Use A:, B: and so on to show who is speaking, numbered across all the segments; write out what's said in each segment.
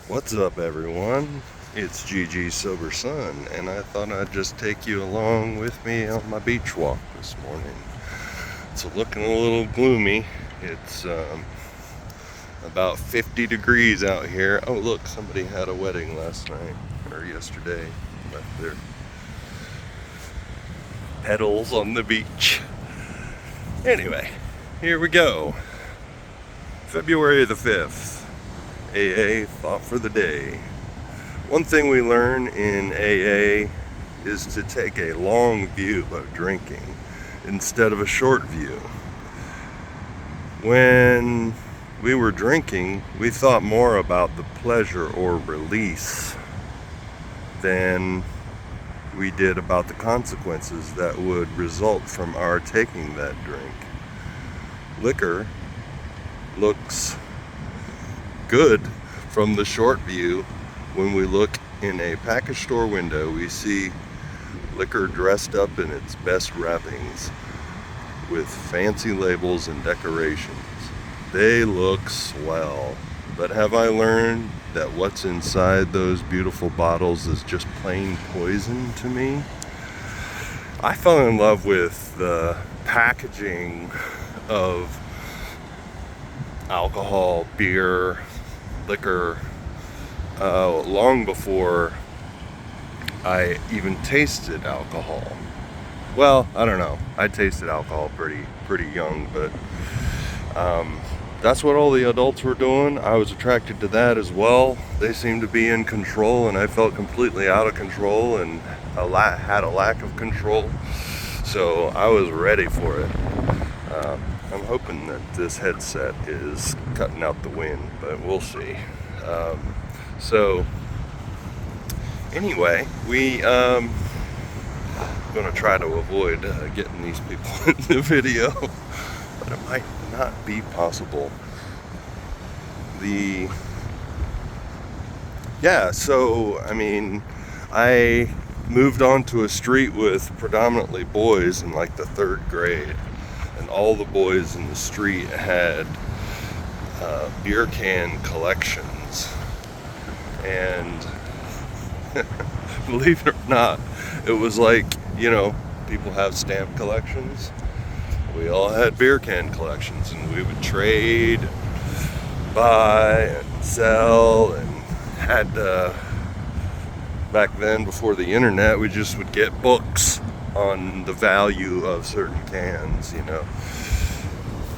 A: What's up, everyone? It's GG Sober Sun, and I thought I'd just take you along with me on my beach walk this morning. It's looking a little gloomy. It's about 50 degrees out here. Oh, look, somebody had a wedding last night or yesterday. Left their petals on the beach. Anyway, here we go. February the 5th. AA Thought for the Day. One thing we learn in AA is to take a long view of drinking instead of a short view. When we were drinking, we thought more about the pleasure or release than we did about the consequences that would result from our taking that drink. Liquor looks good from the short view. When we look in a package store window, we see liquor dressed up in its best wrappings with fancy labels and decorations. They look swell, but have I learned that what's inside those beautiful bottles is just plain poison to me? I fell in love with the packaging of alcohol, beer, liquor, long before I even tasted alcohol. Well, I don't know. I tasted alcohol pretty young, but that's what all the adults were doing. I was attracted to that as well. They seemed to be in control, and I felt completely out of control and had a lack of control. So I was ready for it. I'm hoping that this headset is cutting out the wind, but we'll see. So anyway, we going to try to avoid getting these people in the video, but it might not be possible. So I mean, I moved onto a street with predominantly boys in like the third grade, and all the boys in the street had beer can collections. And believe it or not, it was like, people have stamp collections. We all had beer can collections, and we would trade, buy, and sell, and had back then, before the internet, we just would get books on the value of certain cans,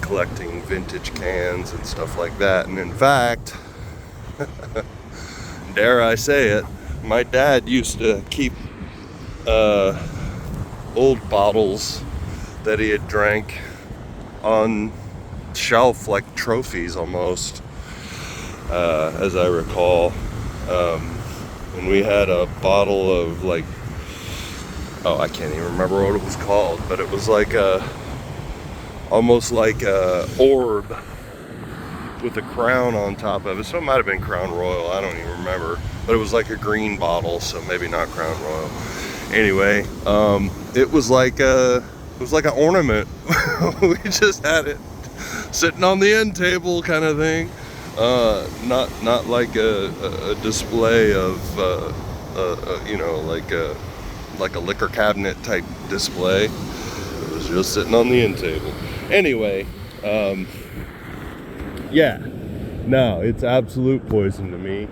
A: collecting vintage cans and stuff like that. And in fact, dare I say it, my dad used to keep old bottles that he had drank on shelf like trophies almost, as I recall. And we had a bottle of I can't even remember what it was called, but it was like almost like a orb with a crown on top of it. So it might have been Crown Royal, I don't even remember, but it was like a green bottle, so maybe not Crown Royal. Anyway, it was like an ornament. We just had it sitting on the end table kind of thing. Not like a display of like a liquor cabinet type display. It was just sitting on the end table. Anyway, no, it's absolute poison to me,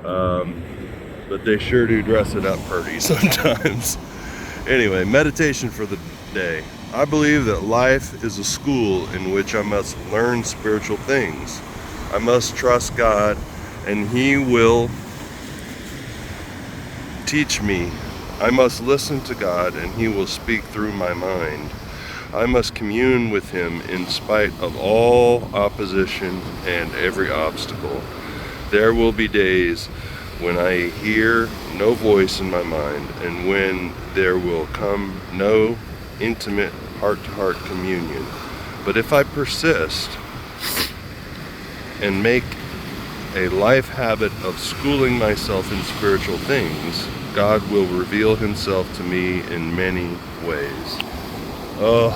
A: but they sure do dress it up pretty sometimes. Anyway, meditation for the day. I believe that life is a school in which I must learn spiritual things. I must trust God, and He will teach me. I must listen to God, and He will speak through my mind. I must commune with Him in spite of all opposition and every obstacle. There will be days when I hear no voice in my mind, and when there will come no intimate heart-to-heart communion. But if I persist and make a life habit of schooling myself in spiritual things, God will reveal Himself to me in many ways. Oh,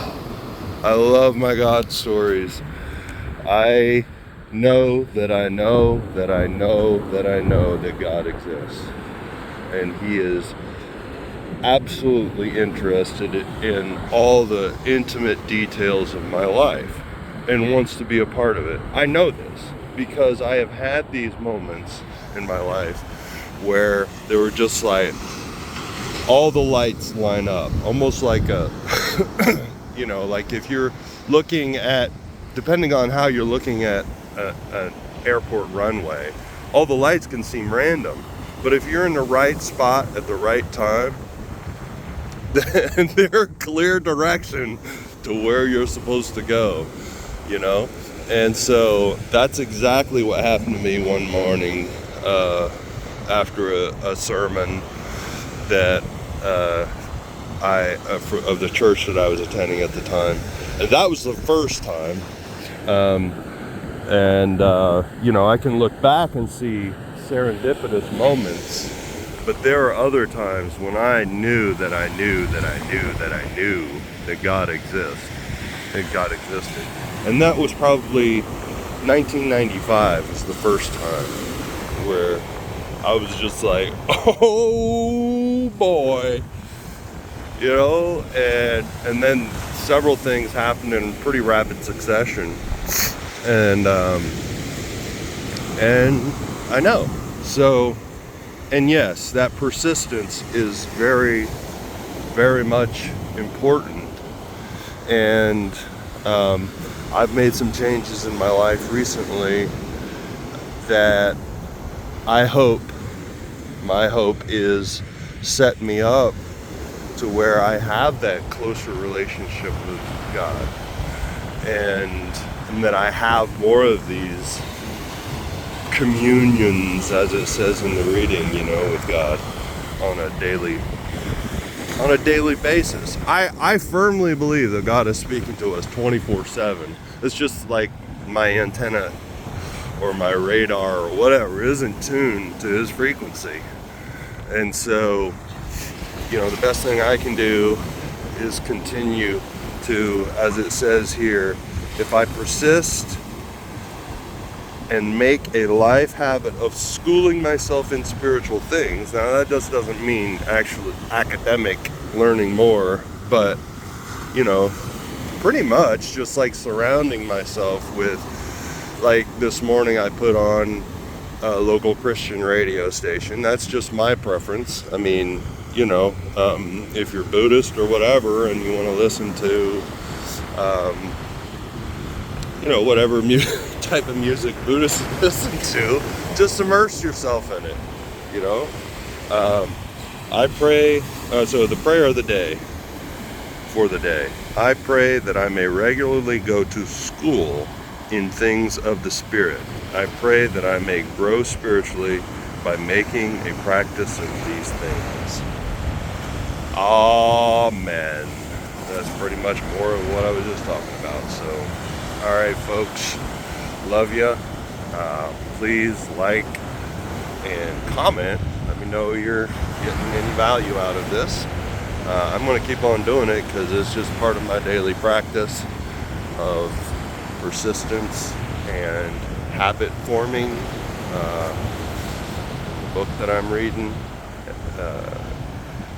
A: I love my God stories. I know that I know that I know that I know that God exists. And He is absolutely interested in all the intimate details of my life and wants to be a part of it. I know this because I have had these moments in my life where they were just like all the lights line up, almost like a like if you're looking at, depending on how you're looking at an airport runway, all the lights can seem random, but if you're in the right spot at the right time, then they're clear direction to where you're supposed to go, and so that's exactly what happened to me one morning after a sermon that of the church that I was attending at the time. And that was the first time. I can look back and see serendipitous moments, but there are other times when I knew that I knew that I knew that I knew that God exists, that God existed. And that was probably 1995 was the first time where I was just like, oh boy, and then several things happened in pretty rapid succession, and I know. So, and yes, that persistence is very, very much important, and I've made some changes in my life recently that my hope is set me up to where I have that closer relationship with God, and that I have more of these communions, as it says in the reading, with God on a daily basis. I firmly believe that God is speaking to us 24/7. It's just like my antenna or my radar or whatever isn't tuned to His frequency. And so, the best thing I can do is continue to, as it says here, if I persist and make a life habit of schooling myself in spiritual things. Now that just doesn't mean actual academic learning more, but pretty much just like surrounding myself with, like this morning I put on a local Christian radio station. That's just my preference. I mean, if you're Buddhist or whatever and you want to listen to whatever type of music Buddhists listen to, just immerse yourself in it, I pray, so the prayer of the day, for the day, I pray that I may regularly go to school in things of the Spirit. I pray that I may grow spiritually by making a practice of these things. Amen. That's pretty much more of what I was just talking about. So, all right, folks, love you. Please like and comment. Let me know you're getting any value out of this. I'm going to keep on doing it because it's just part of my daily practice of persistence and habit forming. The book that I'm reading,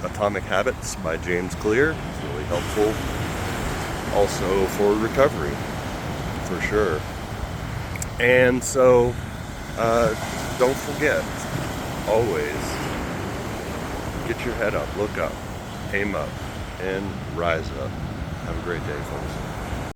A: Atomic Habits by James Clear, is really helpful. Also for recovery, for sure. And so, don't forget, always get your head up, look up, aim up, and rise up. Have a great day, folks.